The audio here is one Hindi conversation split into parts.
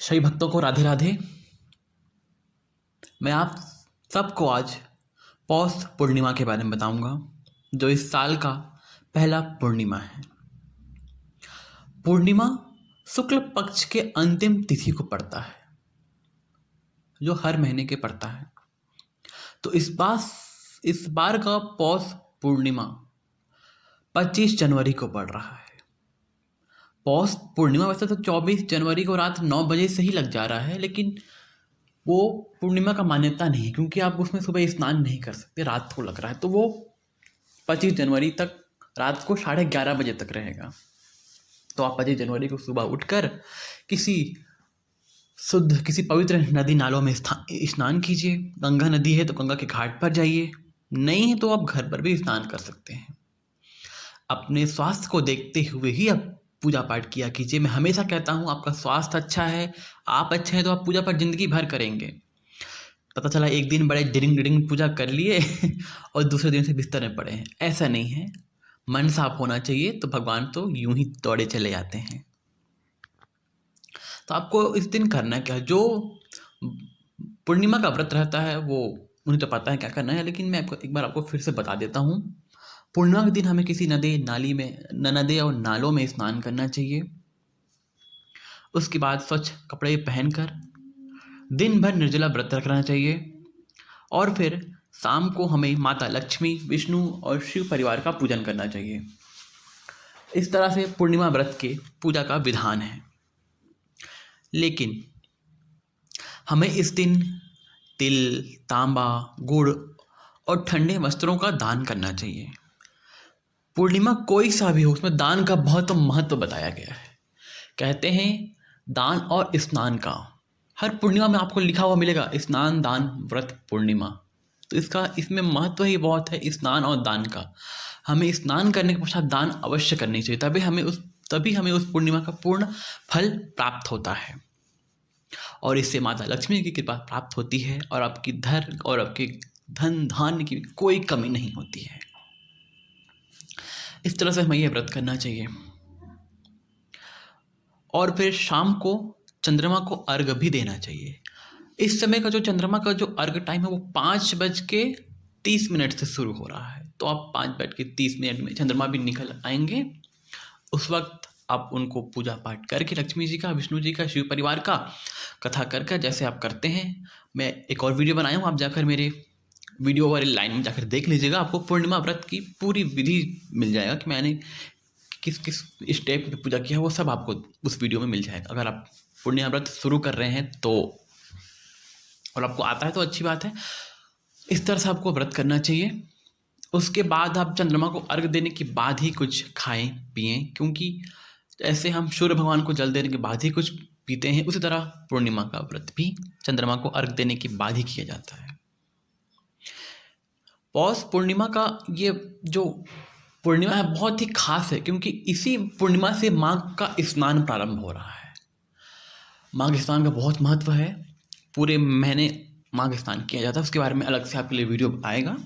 सभी भक्तों को राधे राधे। मैं आप सबको आज पौष पूर्णिमा के बारे में बताऊंगा, जो इस साल का पहला पूर्णिमा है। पूर्णिमा शुक्ल पक्ष के अंतिम तिथि को पड़ता है, जो हर महीने के पड़ता है। तो इस बार का पौष पूर्णिमा 25 जनवरी को पड़ रहा है। पौष पूर्णिमा वैसे तो 24 जनवरी को रात 9 बजे से ही लग जा रहा है, लेकिन वो पूर्णिमा का मान्यता नहीं है, क्योंकि आप उसमें सुबह स्नान नहीं कर सकते, रात को लग रहा है। तो वो 25 जनवरी तक रात को 11:30 बजे तक रहेगा। तो आप 25 जनवरी को सुबह उठकर किसी पवित्र नदी नालों में स्नान कीजिए। गंगा नदी है तो गंगा के घाट पर जाइए, नहीं है तो आप घर पर भी स्नान कर सकते हैं। अपने स्वास्थ्य को देखते हुए ही आप पूजा पाठ किया कीजिए। मैं हमेशा कहता हूँ, आपका स्वास्थ्य अच्छा है, आप अच्छे हैं, तो आप पूजा पाठ जिंदगी भर करेंगे। पता चला एक दिन बड़े डिरिंग पूजा कर लिए और दूसरे दिन से बिस्तर में पड़े हैं, ऐसा नहीं है। मन साफ होना चाहिए, तो भगवान तो यूं ही दौड़े चले जाते हैं। तो आपको इस दिन करना क्या, जो पूर्णिमा का व्रत रहता है वो उन्हें तो पता है क्या करना है, लेकिन मैं एक बार आपको फिर से बता देता हूँ। पूर्णिमा के दिन हमें किसी नदी और नालों में स्नान करना चाहिए। उसके बाद स्वच्छ कपड़े पहनकर दिन भर निर्जला व्रत रखना चाहिए, और फिर शाम को हमें माता लक्ष्मी, विष्णु और शिव परिवार का पूजन करना चाहिए। इस तरह से पूर्णिमा व्रत के पूजा का विधान है। लेकिन हमें इस दिन तिल, तांबा, गुड़ और ठंडे वस्त्रों का दान करना चाहिए। पूर्णिमा कोई सा भी हो, उसमें दान का बहुत महत्व बताया गया है। कहते हैं दान और स्नान का, हर पूर्णिमा में आपको लिखा हुआ मिलेगा स्नान दान व्रत पूर्णिमा। तो इसमें महत्व ही बहुत है, स्नान और दान का। हमें स्नान करने के पश्चात दान अवश्य करनी चाहिए, तभी हमें उस पूर्णिमा का पूर्ण फल प्राप्त होता है, और इससे माता लक्ष्मी की कृपा प्राप्त होती है, और आपकी धन धान्य की कोई कमी नहीं होती है। इस तरह से हमें यह व्रत करना चाहिए। और फिर शाम को चंद्रमा को अर्घ भी देना चाहिए। इस समय का जो चंद्रमा का जो अर्घ टाइम है वो 5:30 से शुरू हो रहा है। तो आप 5:30 में चंद्रमा भी निकल आएंगे। उस वक्त आप उनको पूजा पाठ करके लक्ष्मी जी का, विष्णु जी का, शिव परिवार का कथा करके, जैसे आप करते हैं, मैं एक और वीडियो बनाया हूँ, आप जाकर मेरे वीडियो वाली लाइन में जाकर देख लीजिएगा। आपको पूर्णिमा व्रत की पूरी विधि मिल जाएगा कि मैंने किस किस स्टेप पे पूजा किया है, वो सब आपको उस वीडियो में मिल जाएगा। अगर आप पूर्णिमा व्रत शुरू कर रहे हैं तो, और आपको आता है तो अच्छी बात है। इस तरह से आपको व्रत करना चाहिए। उसके बाद आप चंद्रमा को अर्घ देने के बाद ही कुछ खाएं पिएं, क्योंकि जैसे हम सूर्य भगवान को जल देने के बाद ही कुछ पीते हैं, उसी तरह पूर्णिमा का व्रत भी चंद्रमा को अर्घ देने के बाद ही किया जाता है। पौष पूर्णिमा का ये जो पूर्णिमा है बहुत ही खास है, क्योंकि इसी पूर्णिमा से माघ का स्नान प्रारंभ हो रहा है। माघ स्नान का बहुत महत्व है, पूरे महीने माघ स्नान किया जाता है। उसके बारे में अलग से आपके लिए वीडियो आएगा।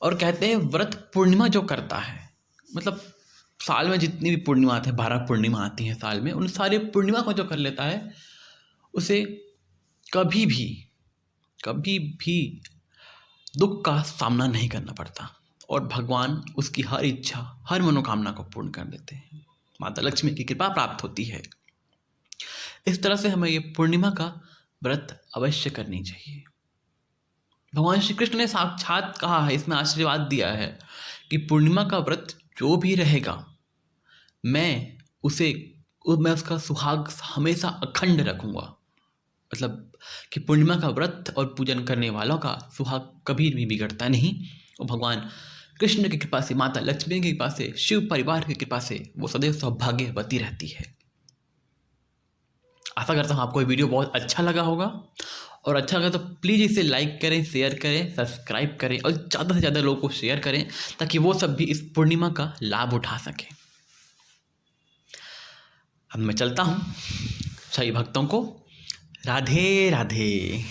और कहते हैं व्रत पूर्णिमा जो करता है, मतलब साल में जितनी भी पूर्णिमा आती है, 12 पूर्णिमा आती हैं साल में, उन सारे पूर्णिमा को जो कर लेता है, उसे कभी भी दुख का सामना नहीं करना पड़ता, और भगवान उसकी हर इच्छा, हर मनोकामना को पूर्ण कर देते हैं। माता लक्ष्मी की कृपा प्राप्त होती है। इस तरह से हमें ये पूर्णिमा का व्रत अवश्य करनी चाहिए। भगवान श्री कृष्ण ने साक्षात कहा है, इसमें आशीर्वाद दिया है कि पूर्णिमा का व्रत जो भी रहेगा, मैं उसका सुहाग हमेशा अखंड रखूंगा। मतलब कि पूर्णिमा का व्रत और पूजन करने वालों का सुहाग कभी भी बिगड़ता नहीं। और भगवान कृष्ण की कृपा से, माता लक्ष्मी की कृपा से, शिव परिवार की कृपा से वो सदैव सौभाग्यवती रहती है। आशा करता हूँ आपको ये वीडियो बहुत अच्छा लगा होगा, और अच्छा लगा तो प्लीज़ इसे लाइक करें, शेयर करें, सब्सक्राइब करें, और ज़्यादा से ज़्यादा लोगों को शेयर करें, ताकि वो सब भी इस पूर्णिमा का लाभ उठा सकें। अब मैं चलता हूँ। सभी भक्तों को राधे राधे।